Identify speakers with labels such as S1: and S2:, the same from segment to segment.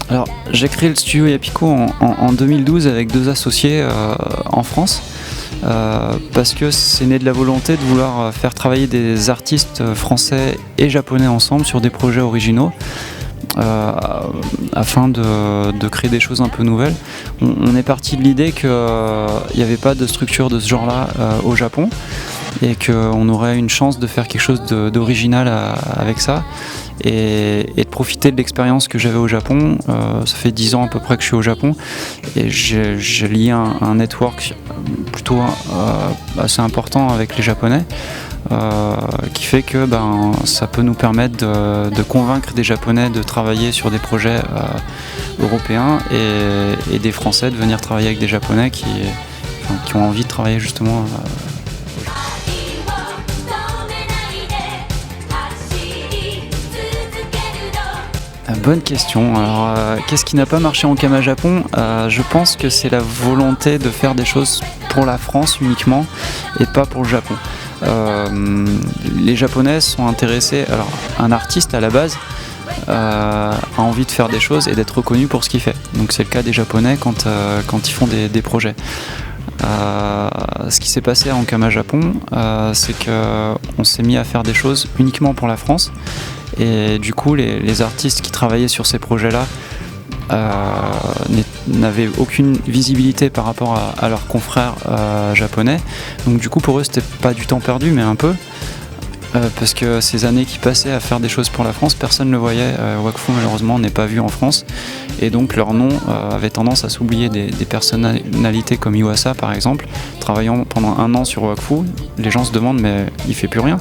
S1: Alors, j'ai créé le studio Yapiko en 2012 avec 2 associés en France. Parce que c'est né de la volonté de vouloir faire travailler des artistes français et japonais ensemble sur des projets originaux afin de créer des choses un peu nouvelles. On est parti de l'idée qu'il n'y avait pas de structure de ce genre-là au Japon et qu'on aurait une chance de faire quelque chose d'original avec ça et de profiter de l'expérience que j'avais au Japon. Ça fait 10 ans à peu près que je suis au Japon et j'ai lié un network plutôt assez important avec les Japonais qui fait que ça peut nous permettre de convaincre des Japonais de travailler sur des projets européens et des Français de venir travailler avec des Japonais qui ont envie de travailler justement Bonne question. Alors, qu'est-ce qui n'a pas marché en Kama Japon ? Je pense que c'est la volonté de faire des choses pour la France uniquement et pas pour le Japon. Les Japonais sont intéressés. Alors, un artiste à la base a envie de faire des choses et d'être reconnu pour ce qu'il fait. Donc, c'est le cas des Japonais quand ils font des projets. Ce qui s'est passé en Kama Japon, c'est qu'on s'est mis à faire des choses uniquement pour la France. Et du coup, les artistes qui travaillaient sur ces projets-là n'avaient aucune visibilité par rapport à leurs confrères japonais. Donc du coup, pour eux, c'était pas du temps perdu, mais un peu. Parce que ces années qui passaient à faire des choses pour la France, personne ne le voyait. Wakfu, malheureusement, n'est pas vu en France. Et donc leur nom avait tendance à s'oublier des personnalités comme Iwasa, par exemple. Travaillant pendant 1 an sur Wakfu, les gens se demandent, mais il fait plus rien.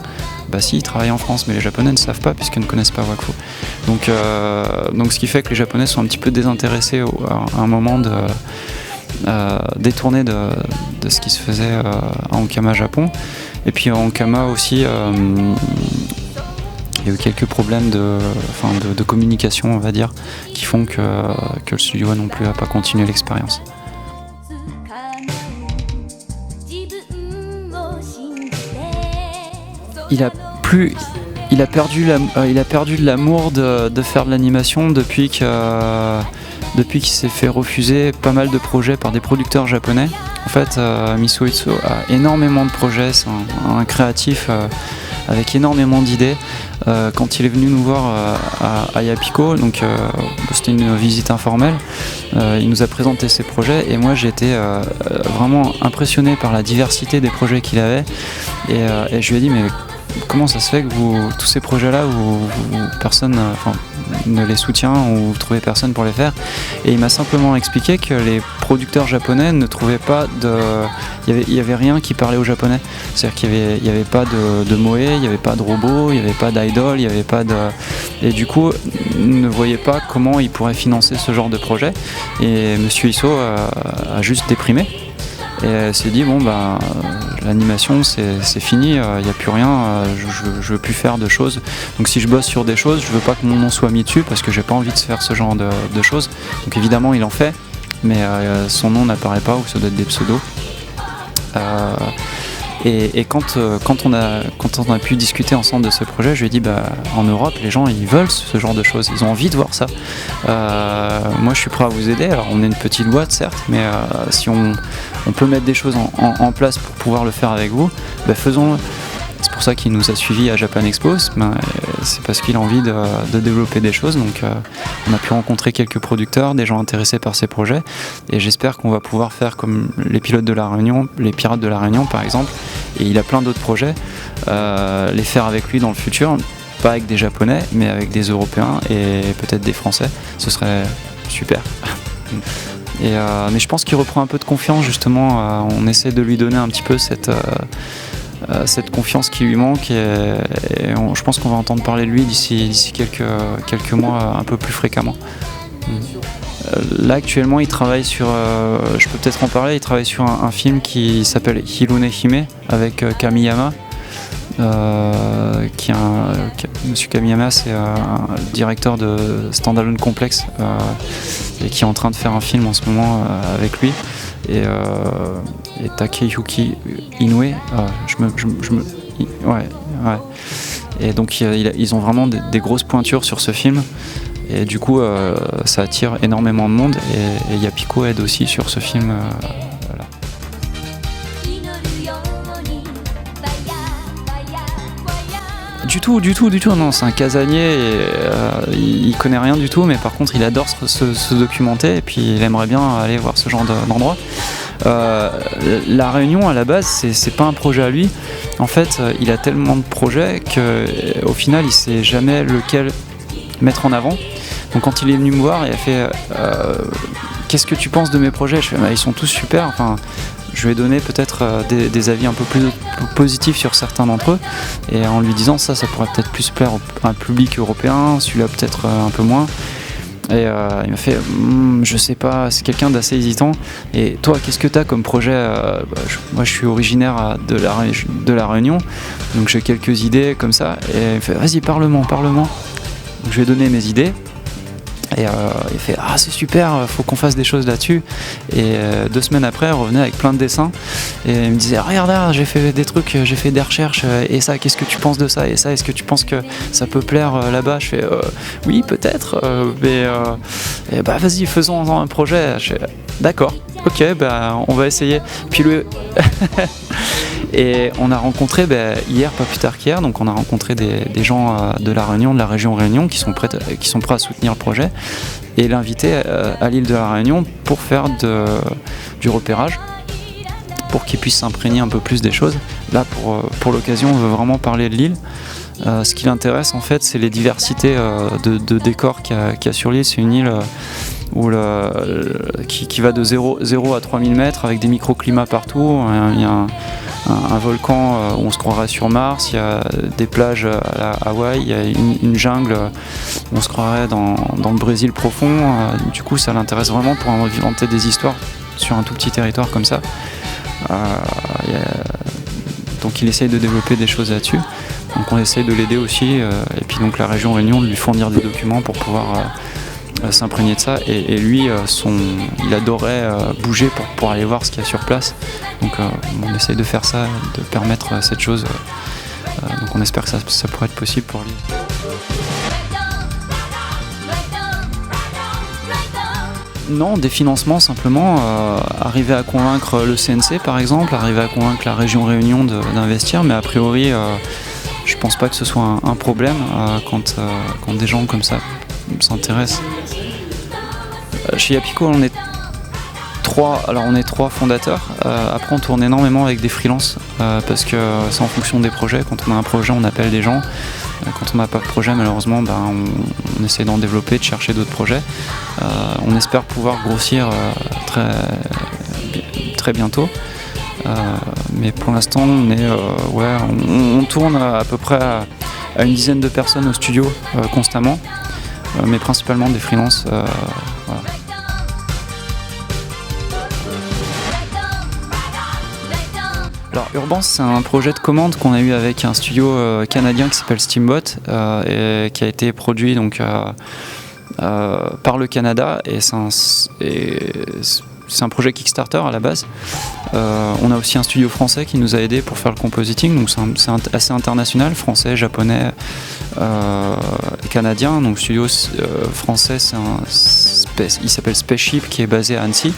S1: Bah si, il travaille en France, mais les Japonais ne savent pas puisqu'ils ne connaissent pas Wakfu. Donc ce qui fait que les Japonais sont un petit peu désintéressés à un moment détourné de ce qui se faisait en Kama Japon. Et puis en Kama aussi, il y a eu quelques problèmes de communication, on va dire, qui font que le studio non plus n'a pas continué l'expérience. Il a perdu de l'amour de faire de l'animation depuis qu'il s'est fait refuser pas mal de projets par des producteurs japonais. En fait, Misuitsu a énormément de projets, c'est un créatif avec énormément d'idées. Quand il est venu nous voir à Yapiko, donc c'était une visite informelle, il nous a présenté ses projets et moi j'ai été vraiment impressionné par la diversité des projets qu'il avait et je lui ai dit mais comment ça se fait que tous ces projets-là, personne ne les soutient ou vous trouvez personne pour les faire? Et il m'a simplement expliqué que les producteurs japonais ne trouvaient pas il y avait rien qui parlait au japonais. C'est-à-dire qu'il y avait pas de moe, il n'y avait pas de robot, il n'y avait pas d'idol, il n'y avait pas de... Et du coup, ne voyait pas comment ils pourraient financer ce genre de projet. Et Monsieur Isso a juste déprimé. Et s'est dit l'animation c'est fini, il n'y a plus rien, je veux plus faire de choses. Donc si je bosse sur des choses, je veux pas que mon nom soit mis dessus parce que j'ai pas envie de faire ce genre de choses. Donc évidemment il en fait, mais son nom n'apparaît pas ou ça doit être des pseudos. Et quand on a pu discuter ensemble de ce projet, je lui ai dit en Europe les gens ils veulent ce genre de choses, ils ont envie de voir ça. Moi je suis prêt à vous aider, alors on est une petite boîte certes, mais si on peut mettre des choses en place pour pouvoir le faire avec vous, faisons-le. C'est pour ça qu'il nous a suivis à Japan Expo, c'est parce qu'il a envie de développer des choses. Donc on a pu rencontrer quelques producteurs, des gens intéressés par ces projets, et j'espère qu'on va pouvoir faire comme les pilotes de la Réunion, les pirates de la Réunion par exemple, et il a plein d'autres projets, les faire avec lui dans le futur, pas avec des Japonais, mais avec des Européens et peut-être des Français, ce serait super. Mais je pense qu'il reprend un peu de confiance justement, on essaie de lui donner un petit peu cette confiance qui lui manque et je pense qu'on va entendre parler de lui d'ici quelques mois un peu plus fréquemment. Là actuellement il travaille sur, je peux peut-être en parler, il travaille sur un film qui s'appelle Hirune Hime avec Kamiyama. Monsieur Kamiyama c'est un directeur de Standalone Complex et qui est en train de faire un film en ce moment avec lui et Takeyuki Inoue ouais. Et donc ils ont vraiment des grosses pointures sur ce film Et du coup, ça attire énormément de monde et Yapiko aide aussi sur ce film. Voilà. Du tout, non, c'est un casanier et il connaît rien du tout, mais par contre il adore se documenter et puis il aimerait bien aller voir ce genre d'endroit. La Réunion à la base c'est pas un projet à lui. En fait il a tellement de projets qu'au final il sait jamais lequel mettre en avant. Donc quand il est venu me voir, il a fait qu'est-ce que tu penses de mes projets? Je fais ils sont tous super. Enfin, je lui ai donné peut-être des avis un peu plus positifs sur certains d'entre eux, et en lui disant ça pourrait peut-être plus plaire à un public européen, celui-là peut-être un peu moins. Et il m'a fait je sais pas, c'est quelqu'un d'assez hésitant. Et toi, qu'est-ce que t'as comme projet? Moi je suis originaire de la Réunion, donc j'ai quelques idées comme ça. Et il me fait vas-y, parle-moi. Donc je lui ai donné mes idées. Et il fait c'est super, faut qu'on fasse des choses là-dessus. Et 2 semaines après, il revenait avec plein de dessins et il me disait regarde, j'ai fait des trucs, j'ai fait des recherches et ça, qu'est-ce que tu penses de ça? Et ça, est-ce que tu penses que ça peut plaire là-bas? Je fais oui, peut-être, mais vas-y, faisons un projet. Je fais d'accord, ok, on va essayer. Puis et on a rencontré hier, pas plus tard qu'hier, donc on a rencontré des gens de la Réunion, de la région Réunion, qui sont prêts à soutenir le projet, et l'inviter à l'île de la Réunion pour faire du repérage, pour qu'ils puissent s'imprégner un peu plus des choses. Là, pour l'occasion, on veut vraiment parler de l'île. Ce qui l'intéresse en fait, c'est les diversités de décors qu'il y a sur l'île. C'est une île qui va de 0 à 3000 mètres avec des microclimats partout. Il y a un volcan où on se croirait sur Mars, il y a des plages à Hawaï, il y a une jungle où on se croirait dans le Brésil profond. Du coup, ça l'intéresse vraiment pour inventer des histoires sur un tout petit territoire comme ça. Donc il essaye de développer des choses là-dessus. Donc on essaye de l'aider aussi, et puis donc la région Réunion de lui fournir des documents pour pouvoir s'imprégner de ça. Et lui, il adorait bouger pour aller voir ce qu'il y a sur place. Donc on essaye de faire ça, de permettre cette chose. Donc on espère que ça pourrait être possible pour lui. Non, des financements simplement, arriver à convaincre le CNC par exemple, arriver à convaincre la région Réunion d'investir, mais a priori je pense pas que ce soit un problème quand des gens comme ça s'intéressent. Chez Yapiko on est 3 fondateurs, après on tourne énormément avec des freelances parce que c'est en fonction des projets. Quand on a un projet on appelle des gens, quand on n'a pas de projet malheureusement on essaie d'en développer, de chercher d'autres projets. On espère pouvoir grossir très bientôt, mais pour l'instant on tourne à peu près à une dizaine de personnes au studio constamment, mais principalement des freelances. Voilà. Alors Urbance, c'est un projet de commande qu'on a eu avec un studio canadien qui s'appelle Steamboat et qui a été produit donc par le Canada, et c'est un projet Kickstarter à la base. On a aussi un studio français qui nous a aidé pour faire le compositing, donc c'est assez international, français, japonais, canadien. Donc le studio français, il s'appelle Spaceship, qui est basé à Annecy.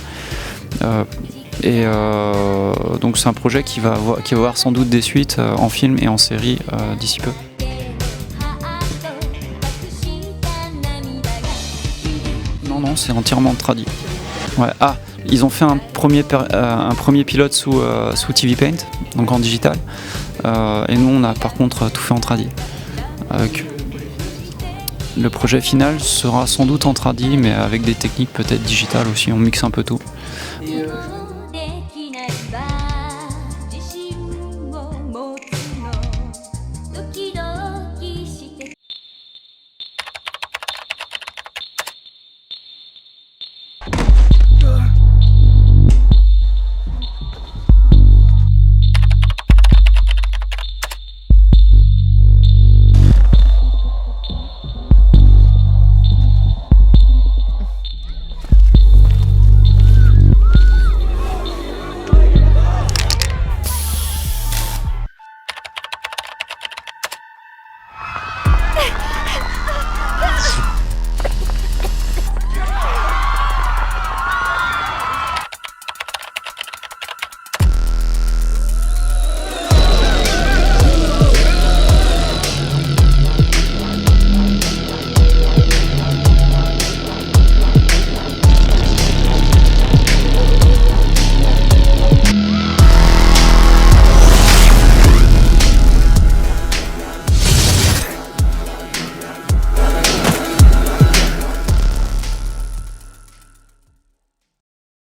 S1: Donc c'est un projet qui va avoir sans doute des suites en film et en série d'ici peu. Non, c'est entièrement tradi. Ouais. Ils ont fait un premier pilote sous TV Paint, donc en digital. Et nous, on a par contre tout fait en tradi. Le projet final sera sans doute en tradi, mais avec des techniques peut-être digitales aussi. On mixe un peu tout.